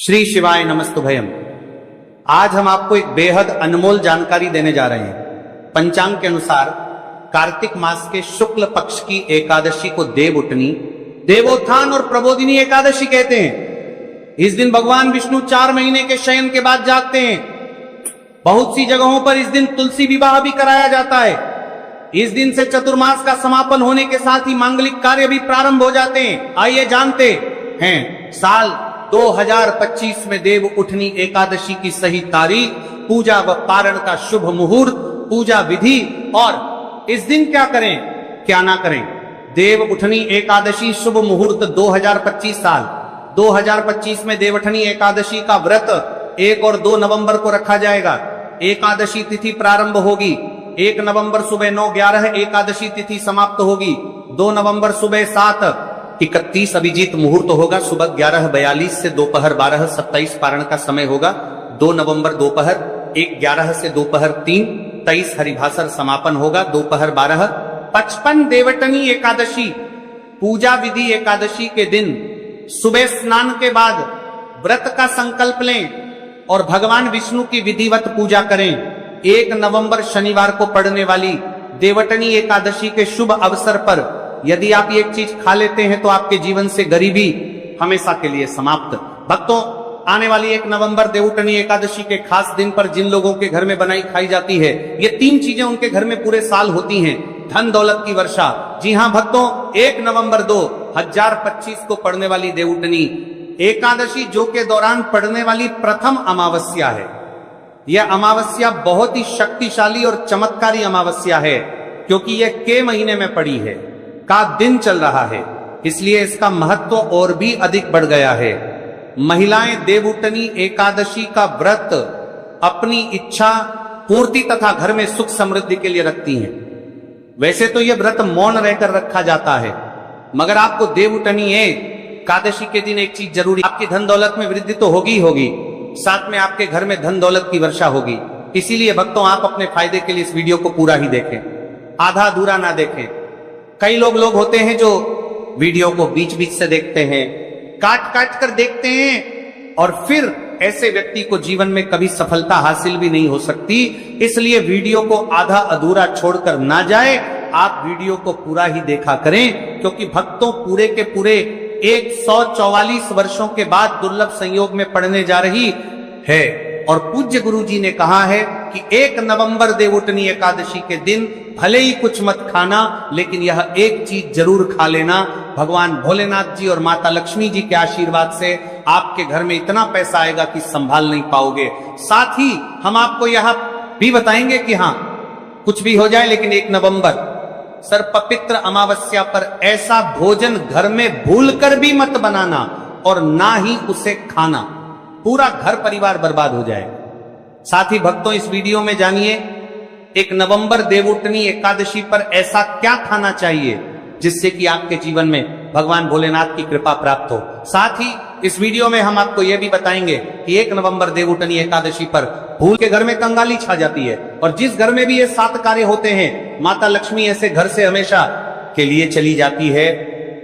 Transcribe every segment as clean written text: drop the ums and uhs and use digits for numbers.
श्री शिवाय नमस्तुभयम। आज हम आपको एक बेहद अनमोल जानकारी देने जा रहे हैं। पंचांग के अनुसार कार्तिक मास के शुक्ल पक्ष की एकादशी को देव उठनी, देवोत्थान और प्रबोधिनी एकादशी कहते हैं। इस दिन भगवान विष्णु 4 महीने के शयन के बाद जागते हैं। बहुत सी जगहों पर इस दिन तुलसी विवाह भी कराया जाता है। इस दिन से चतुर्मास का समापन होने के साथ ही मांगलिक कार्य भी प्रारंभ हो जाते हैं। आइए जानते हैं साल 2025 में देव उठनी एकादशी की सही तारीख, पूजा व पारण का शुभ मुहूर्त, पूजा विधि और इस दिन क्या करें क्या ना करें। देव उठनी एकादशी शुभ मुहूर्त 2025 साल 2025 में देवउठनी एकादशी का व्रत 1 और 2 नवंबर को रखा जाएगा। एकादशी तिथि प्रारंभ होगी 1 नवंबर सुबह 9:11 एकादशी तिथि समाप्त होगी। 2 नवंबर सुबह 7:31 अभिजीत मुहूर्त होगा। सुबह 11:42 से दोपहर 12:27 पारण का समय होगा। 2 नवंबर दोपहर 1:11 से दोपहर 3:23 हरिभाषण समापन होगा। दोपहर 12:55 देवउठनी एकादशी पूजा विधि एकादशी के दिन सुबह स्नान के बाद व्रत का संकल्प लें और भगवान विष्णु की विधिवत पूजा करें। 1 नवंबर शनिवार को पड़ने वाली देवउठनी एकादशी के शुभ अवसर पर यदि आप एक चीज खा लेते हैं तो आपके जीवन से गरीबी हमेशा के लिए समाप्त। भक्तों, आने वाली 1 नवंबर देवउठनी एकादशी के खास दिन पर जिन लोगों के घर में बनाई खाई जाती है, ये 3 चीजें उनके घर में पूरे साल होती हैं। धन दौलत की वर्षा। जी हां भक्तों, 1 नवंबर 2025 को पड़ने वाली देवउठनी एकादशी जो के दौरान पड़ने वाली प्रथम अमावस्या है। यह अमावस्या बहुत ही शक्तिशाली और चमत्कारी अमावस्या है, क्योंकि यह के महीने में पड़ी है, का दिन चल रहा है, इसलिए इसका महत्व और भी अधिक बढ़ गया है। महिलाएं देवउठनी एकादशी का व्रत अपनी इच्छा पूर्ति तथा घर में सुख समृद्धि के लिए रखती हैं। वैसे तो यह व्रत मौन रहकर रखा जाता है, मगर आपको देवउठनी एकादशी के दिन एक चीज जरूरी, आपकी धन दौलत में वृद्धि तो होगी होगी, साथ में आपके घर में धन दौलत की वर्षा होगी। इसीलिए भक्तों, आप अपने फायदे के लिए इस वीडियो को पूरा ही देखें, आधा अधूरा ना देखें। कई लोग होते हैं जो वीडियो को बीच बीच से देखते हैं, काट काट कर देखते हैं, और फिर ऐसे व्यक्ति को जीवन में कभी सफलता हासिल भी नहीं हो सकती। इसलिए वीडियो को आधा अधूरा छोड़कर ना जाए, आप वीडियो को पूरा ही देखा करें, क्योंकि भक्तों पूरे के पूरे 144 वर्षों के बाद दुर्लभ संयोग में पड़ने जा रही है। और पूज्य गुरु जी ने कहा है कि 1 नवंबर देवउठनी एकादशी के दिन भले ही कुछ मत खाना, लेकिन यह एक चीज जरूर खा लेना। भगवान भोलेनाथ जी और माता लक्ष्मी जी के आशीर्वाद से आपके घर में इतना पैसा आएगा कि संभाल नहीं पाओगे। साथ ही हम आपको यह भी बताएंगे कि हाँ, कुछ भी हो जाए, लेकिन 1 नवंबर सर्वपवित्र अमावस्या पर ऐसा भोजन घर में भूलकर भी मत बनाना और ना ही उसे खाना, पूरा घर परिवार बर्बाद हो जाएगा। साथ ही भक्तों, इस वीडियो में जानिए 1 नवंबर देवउठनी एकादशी पर ऐसा क्या खाना चाहिए जिससे कि आपके जीवन में भगवान भोलेनाथ की कृपा प्राप्त हो। साथ ही इस वीडियो में हम आपको यह भी बताएंगे कि 1 नवंबर देवउठनी एकादशी पर भूल के घर में कंगाली छा जाती है, और जिस घर में भी ये 7 कार्य होते हैं, माता लक्ष्मी ऐसे घर से हमेशा के लिए चली जाती है।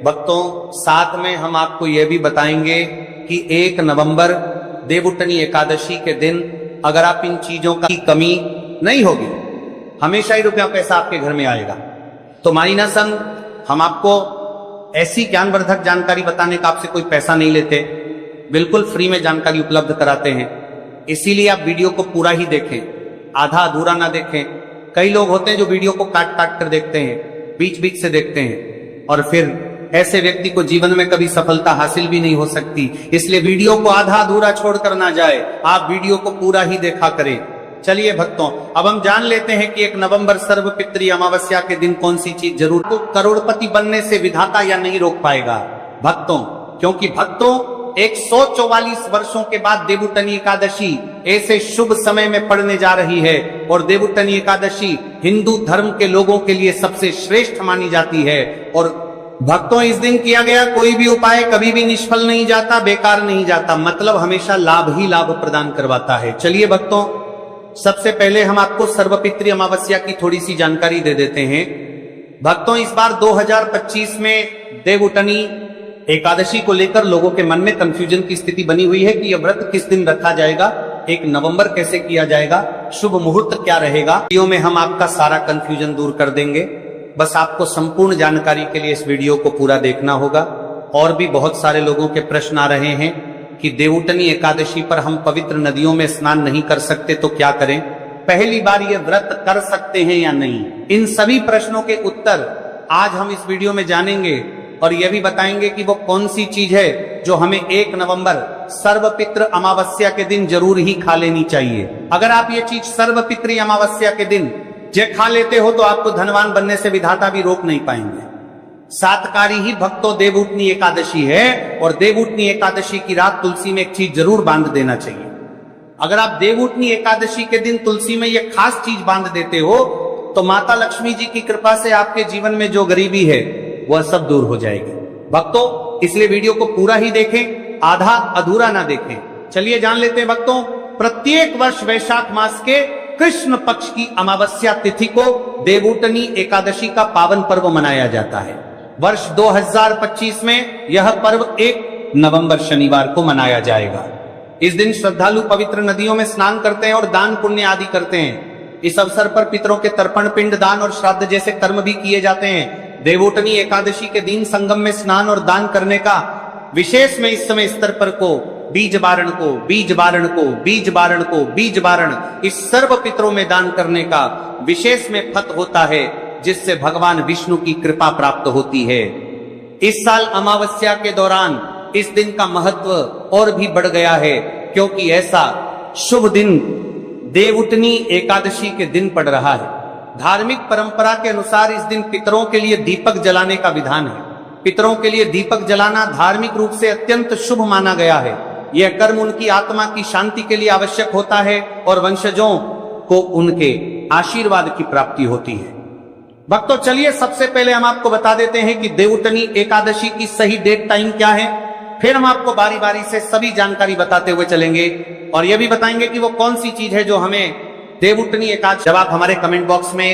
भक्तों, साथ में हम आपको यह भी बताएंगे कि 1 नवंबर देवउठनी एकादशी के दिन अगर आप इन चीजों की कमी नहीं होगी, हमेशा ही रुपया पैसा आपके घर में आएगा। तो मानी ना संग, हम आपको ऐसी ज्ञानवर्धक जानकारी बताने का आपसे कोई पैसा नहीं लेते, बिल्कुल फ्री में जानकारी उपलब्ध कराते हैं। इसीलिए आप वीडियो को पूरा ही देखें, आधा अधूरा ना देखें। कई लोग होते हैं जो वीडियो को काट काट कर देखते हैं, बीच बीच से देखते हैं, और फिर ऐसे व्यक्ति को जीवन में कभी सफलता हासिल भी नहीं हो सकती। इसलिए वीडियो को आधा अधूरा छोड़कर ना जाए, आप वीडियो को पूरा ही देखा करें। चलिए भक्तों, अब हम जान लेते हैं कि 1 नवंबर सर्वपित्री अमावस्या के दिन कौन सी चीज जरूर को करोड़पति बनने से विधाता या नहीं रोक पाएगा भक्तों, क्योंकि भक्तों 144 वर्षों के बाद देवउठनी एकादशी ऐसे शुभ समय में पड़ने जा रही है। और देवउठनी एकादशी हिंदू धर्म के लोगों के लिए सबसे श्रेष्ठ मानी जाती है। और भक्तों, इस दिन किया गया कोई भी उपाय कभी भी निष्फल नहीं जाता, बेकार नहीं जाता, मतलब हमेशा लाभ ही लाभ प्रदान करवाता है। चलिए भक्तों, सबसे पहले हम आपको सर्वपित्री अमावस्या की थोड़ी सी जानकारी दे देते हैं। भक्तों, इस बार 2025 में देवउठनी एकादशी को लेकर लोगों के मन में कंफ्यूजन की स्थिति बनी हुई है कि यह व्रत किस दिन रखा जाएगा, 1 नवंबर कैसे किया जाएगा, शुभ मुहूर्त क्या रहेगा। वीडियो में हम आपका सारा कंफ्यूजन दूर कर देंगे। बस आपको संपूर्ण जानकारी के लिए इस वीडियो को पूरा देखना होगा। और भी बहुत सारे लोगों के प्रश्न आ रहे हैं कि देवउठनी एकादशी पर हम पवित्र नदियों में स्नान नहीं कर सकते तो क्या करें, पहली बार ये व्रत कर सकते हैं या नहीं। इन सभी प्रश्नों के उत्तर आज हम इस वीडियो में जानेंगे और यह भी बताएंगे कि वो कौन सी चीज है जो हमें 1 नवंबर सर्वपितृ अमावस्या के दिन जरूर ही खा लेनी चाहिए। अगर आप ये चीज सर्वपितृ अमावस्या के दिन जे खा लेते हो तो आपको धनवान बनने से विधाता भी रोक नहीं पाएंगे। सातकारी ही भक्तों देवउठनी एकादशी है और देवउठनी एकादशी की रात तुलसी में एक चीज जरूर बांध देना चाहिए। अगर आप देवउठनी एकादशी के दिन तुलसी में ये खास चीज बांध देते हो तो माता लक्ष्मी जी की कृपा से आपके जीवन में जो गरीबी है वह सब दूर हो जाएगी। भक्तों, इसलिए वीडियो को पूरा ही देखें, आधा अधूरा ना देखें। चलिए जान लेते हैं भक्तों, प्रत्येक वर्ष वैशाख मास के कृष्ण पक्ष की अमावस्या तिथि को देवउठनी एकादशी का पावन पर्व मनाया जाता है। वर्ष 2025 में यह पर्व 1 नवंबर शनिवार को मनाया जाएगा। इस दिन श्रद्धालु पवित्र नदियों में स्नान करते हैं और दान पुण्य आदि करते हैं। इस अवसर पर पितरों के तर्पण, पिंड दान और श्राद्ध जैसे कर्म भी किए जाते हैं। देवउठनी एकादशी के दिन संगम में स्नान और दान करने का विशेष में इस समय स्तर पर को बीज बारण को बीज बारण को बीज बारण को बीज बारण इस सर्व पितरों में दान करने का विशेष में फत होता है, जिससे भगवान विष्णु की कृपा प्राप्त होती है। इस साल अमावस्या के दौरान इस दिन का महत्व और भी बढ़ गया है, क्योंकि ऐसा शुभ दिन देवउठनी एकादशी के दिन पड़ रहा है। धार्मिक परंपरा के अनुसार इस दिन पितरों के लिए दीपक जलाने का विधान है। पितरों के लिए दीपक जलाना धार्मिक रूप से अत्यंत शुभ माना गया है। यह कर्म उनकी आत्मा की शांति के लिए आवश्यक होता है और वंशजों को उनके आशीर्वाद की प्राप्ति होती है। भक्तों, चलिए सबसे पहले हम आपको बता देते हैं कि देवउठनी एकादशी की सही डेट टाइम क्या है। फिर हम आपको बारी बारी से सभी जानकारी बताते हुए चलेंगे और यह भी बताएंगे कि वो कौन सी चीज है जो हमें देवउठनी एकादशी। जब आप हमारे कमेंट बॉक्स में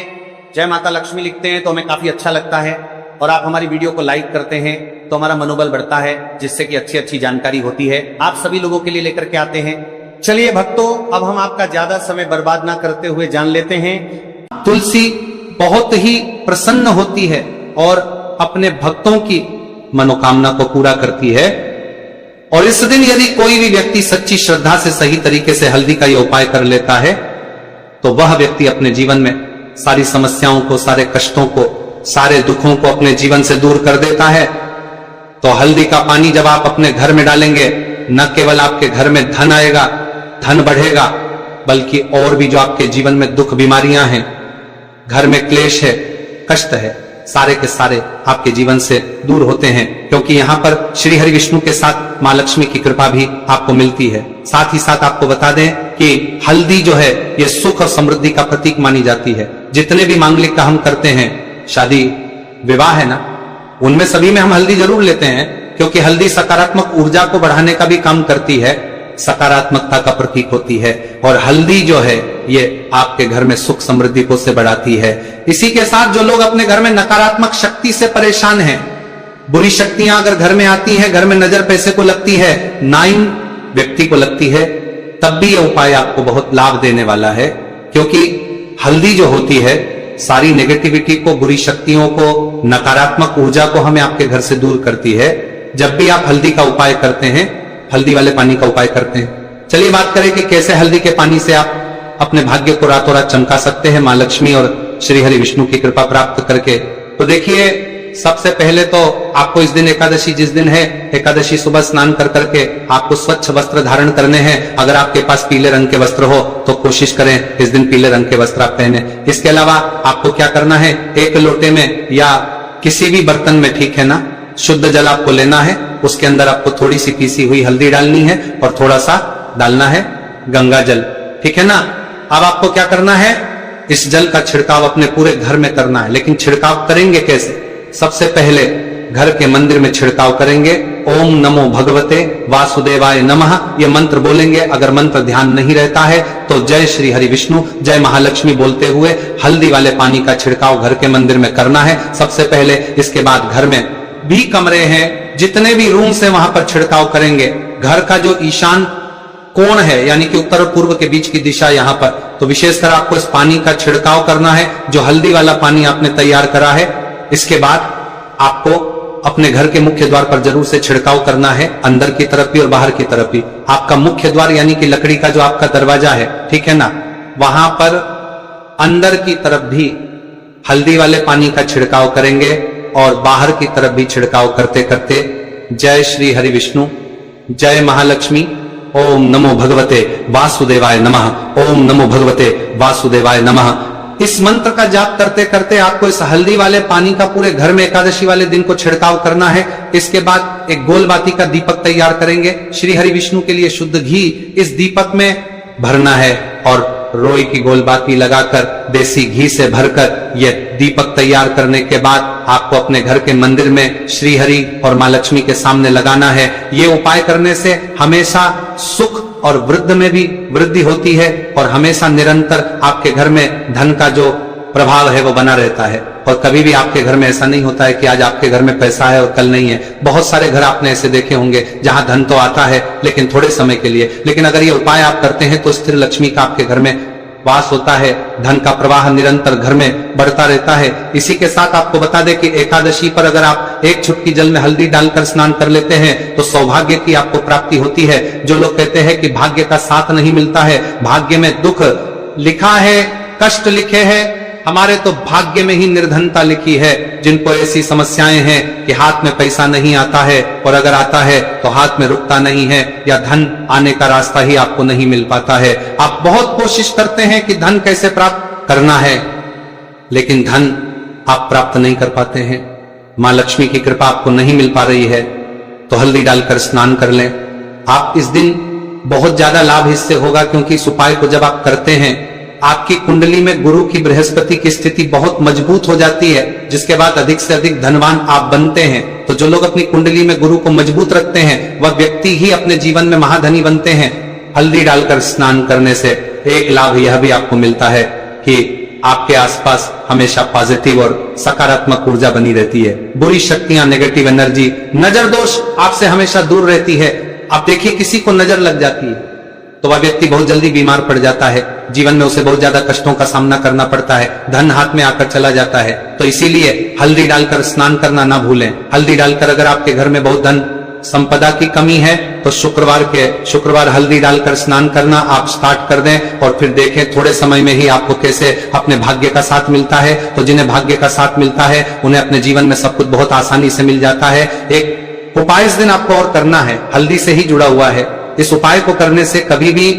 जय माता लक्ष्मी लिखते हैं तो हमें काफी अच्छा लगता है और आप हमारी वीडियो को लाइक करते हैं तो हमारा मनोबल बढ़ता है, जिससे कि अच्छी अच्छी जानकारी होती है, आप सभी लोगों के लिए लेकर के आते हैं। चलिए भक्तों, अब हम आपका ज्यादा समय बर्बाद ना करते हुए जान लेते हैं। तुलसी बहुत ही प्रसन्न होती है और अपने भक्तों की मनोकामना को पूरा करती है। और इस दिन यदि कोई भी व्यक्ति सच्ची श्रद्धा से सही तरीके से हल्दी का यह उपाय कर लेता है तो वह व्यक्ति अपने जीवन में सारी समस्याओं को, सारे कष्टों को, सारे दुखों को अपने जीवन से दूर कर देता है। तो हल्दी का पानी जब आप अपने घर में डालेंगे, न केवल आपके घर में धन आएगा, धन बढ़ेगा, बल्कि और भी जो आपके जीवन में दुख बीमारियां हैं, घर में क्लेश है, कष्ट है, सारे के सारे आपके जीवन से दूर होते हैं। क्योंकि यहाँ पर श्री हरि विष्णु के साथ मां लक्ष्मी की कृपा भी आपको मिलती है। साथ ही साथ आपको बता दें कि हल्दी जो है ये सुख और समृद्धि का प्रतीक मानी जाती है। जितने भी मांगलिक का हम करते हैं, शादी विवाह है ना, उनमें सभी में हम हल्दी जरूर लेते हैं, क्योंकि हल्दी सकारात्मक ऊर्जा को बढ़ाने का भी काम करती है, सकारात्मकता का प्रतीक होती है। और हल्दी जो है ये आपके घर में सुख समृद्धि को से बढ़ाती है। इसी के साथ जो लोग अपने घर में नकारात्मक शक्ति से परेशान हैं, बुरी शक्तियां अगर घर में आती हैं, घर में नजर पैसे को लगती है, नाइन व्यक्ति को लगती है, तब भी यह उपाय आपको बहुत लाभ देने वाला है। क्योंकि हल्दी जो होती है सारी नेगेटिविटी को, बुरी शक्तियों को, नकारात्मक ऊर्जा को हमें आपके घर से दूर करती है। जब भी आप हल्दी का उपाय करते हैं, हल्दी वाले पानी का उपाय करते हैं। चलिए बात करें कि कैसे हल्दी के पानी से आप अपने भाग्य को रातों रात चमका सकते हैं, मां लक्ष्मी और श्री हरि विष्णु की कृपा प्राप्त करके। तो देखिए, सबसे पहले तो आपको इस दिन एकादशी जिस दिन है, एकादशी सुबह स्नान कर करके आपको स्वच्छ वस्त्र धारण करने हैं। अगर आपके पास पीले रंग के वस्त्र हो तो कोशिश करें इस दिन पीले रंग के वस्त्र आप पहने। इसके अलावा आपको क्या करना है, एक लोटे में या किसी भी बर्तन में, ठीक है ना, शुद्ध जल आपको लेना है। उसके अंदर आपको थोड़ी सी पीसी हुई हल्दी डालनी है और थोड़ा सा डालना है गंगा जल, ठीक है ना। अब आपको क्या करना है, इस जल का छिड़काव अपने पूरे घर में करना है। लेकिन छिड़काव करेंगे कैसे? सबसे पहले घर के मंदिर में छिड़काव करेंगे। ओम नमो भगवते वासुदेवाय नमः ये मंत्र बोलेंगे। अगर मंत्र ध्यान नहीं रहता है तो जय श्री हरि विष्णु, जय महालक्ष्मी बोलते हुए हल्दी वाले पानी का छिड़काव घर के मंदिर में करना है सबसे पहले। इसके बाद घर में भी कमरे हैं जितने भी रूम से वहां पर छिड़काव करेंगे। घर का जो ईशान कोण है यानी कि उत्तर और पूर्व के बीच की दिशा यहां पर, तो विशेषकर आपको इस पानी का छिड़काव करना है, जो हल्दी वाला पानी आपने तैयार करा है। इसके बाद आपको अपने घर के मुख्य द्वार पर जरूर से छिड़काव करना है, अंदर की तरफ भी और बाहर की तरफ भी। आपका मुख्य द्वार यानी कि लकड़ी का जो आपका दरवाजा है, ठीक है ना, वहां पर अंदर की तरफ भी हल्दी वाले पानी का छिड़काव करेंगे और बाहर की तरफ भी छिड़काव करते करते जय श्री हरि विष्णु, जय महालक्ष्मी, ओम नमो भगवते वासुदेवाय नमः, ओम नमो भगवते वासुदेवाय नमः। इस मंत्र का जाप करते करते आपको इस हल्दी वाले पानी का पूरे घर में एकादशी वाले दिन को छिड़काव करना है। इसके बाद एक गोल बाती का दीपक तैयार करेंगे। श्री हरि विष्णु के लिए शुद्ध घी इस दीपक में भरना है और रोई की गोल बाती लगाकर देसी घी से भरकर यह दीपक तैयार करने के बाद आपको अपने घर के मंदिर में श्री हरि और मां लक्ष्मी के सामने लगाना है। ये उपाय करने से हमेशा सुख और वृद्धि में भी वृद्धि होती है और हमेशा निरंतर आपके घर में धन का जो प्रभाव है वो बना रहता है। और कभी भी आपके घर में ऐसा नहीं होता है कि आज आपके घर में पैसा है और कल नहीं है। बहुत सारे घर आपने ऐसे देखे होंगे जहां धन तो आता है लेकिन थोड़े समय के लिए, लेकिन अगर ये उपाय आप करते हैं तो स्थिर लक्ष्मी का आपके घर में वास होता है, धन का प्रवाह निरंतर घर में बढ़ता रहता है। इसी के साथ आपको बता दें कि एकादशी पर अगर आप एक चुटकी जल में हल्दी डालकर स्नान कर लेते हैं तो सौभाग्य की आपको प्राप्ति होती है। जो लोग कहते हैं कि भाग्य का साथ नहीं मिलता है, भाग्य में दुख लिखा है, कष्ट लिखे हैं, हमारे तो भाग्य में ही निर्धनता लिखी है। जिनको ऐसी समस्याएं हैं कि हाथ में पैसा नहीं आता है और अगर आता है तो हाथ में रुकता नहीं है या धन आने का रास्ता ही आपको नहीं मिल पाता है। आप बहुत कोशिश करते हैं कि धन कैसे प्राप्त करना है, लेकिन धन आप प्राप्त नहीं कर पाते हैं, मां लक्ष्मी की कृपा आपको नहीं मिल पा रही है, तो हल्दी डालकर स्नान कर लें। आप इस दिन बहुत ज्यादा लाभ इससे होगा, क्योंकि इस उपाय को जब आप करते हैं आपकी कुंडली में गुरु की बृहस्पति की स्थिति बहुत मजबूत हो जाती है, जिसके बाद अधिक से अधिक धनवान आप बनते हैं। तो जो लोग अपनी कुंडली में गुरु को मजबूत रखते हैं वह व्यक्ति ही अपने जीवन में महाधनी बनते हैं। हल्दी डालकर स्नान करने से एक लाभ यह भी आपको मिलता है कि आपके आसपास हमेशा पॉजिटिव और सकारात्मक ऊर्जा बनी रहती है। बुरी शक्तियां, नेगेटिव एनर्जी, नजर दोष आपसे हमेशा दूर रहती है। आप देखिए किसी को नजर लग जाती है तो वह व्यक्ति बहुत जल्दी बीमार पड़ जाता है, जीवन में उसे बहुत ज्यादा कष्टों का सामना करना पड़ता है, धन हाथ में आकर चला जाता है। तो इसीलिए हल्दी डालकर स्नान करना ना भूलें। हल्दी डालकर अगर आपके घर में बहुत धन संपदा की कमी है तो शुक्रवार हल्दी डालकर स्नान करना आप स्टार्ट कर दें और फिर देखें थोड़े समय में ही आपको कैसे अपने भाग्य का साथ मिलता है। तो जिन्हें भाग्य का साथ मिलता है उन्हें अपने जीवन में सब कुछ बहुत आसानी से मिल जाता है। एक उपाय इस दिन आपको और करना है, हल्दी से ही जुड़ा हुआ है। इस उपाय को करने से कभी भी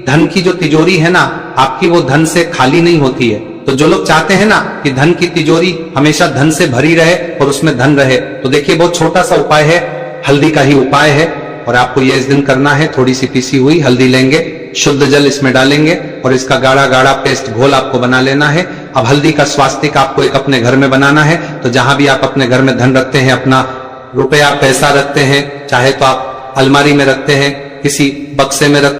धन की जो तिजोरी है ना आपकी, वो धन से खाली नहीं होती है। तो जो लोग चाहते हैं ना कि धन की तिजोरी हमेशा धन से भरी रहे और उसमें धन रहे, तो देखिए बहुत छोटा सा उपाय है, हल्दी का ही उपाय है और आपको ये इस दिन करना है। थोड़ी सी पीसी हुई हल्दी लेंगे, शुद्ध जल इसमें डालेंगे और इसका गाढ़ा गाढ़ा पेस्ट घोल आपको बना लेना है। अब हल्दी का स्वास्तिक आपको एक अपने घर में बनाना है। तो जहां भी आप अपने घर में धन रखते हैं, अपना रुपया पैसा रखते हैं, चाहे तो आप अलमारी में रखते हैं, किसी बक्से में रखते